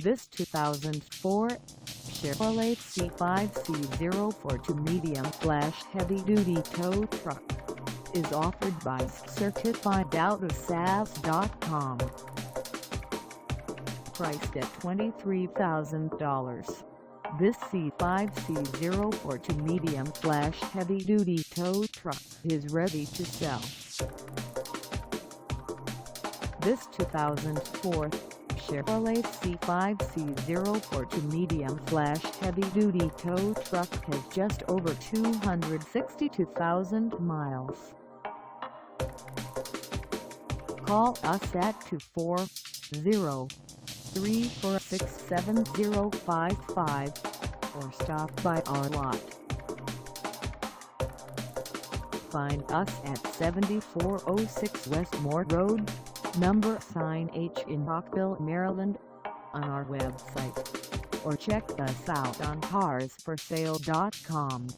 This 2004 Chevrolet C5C042 Medium/heavy-duty tow truck is offered by CertifiedAutosales.com. Priced at $23,000, this C5C042 Medium/heavy-duty tow truck is ready to sell. This 2004 Chevrolet C5C042 Medium/heavy-duty tow truck has just over 262,000 miles. Call us at 240-346-7055 or stop by our lot. Find us at 7406 Westmore Road, #H in Rockville, Maryland, on our website, or check us out on carsforsale.com.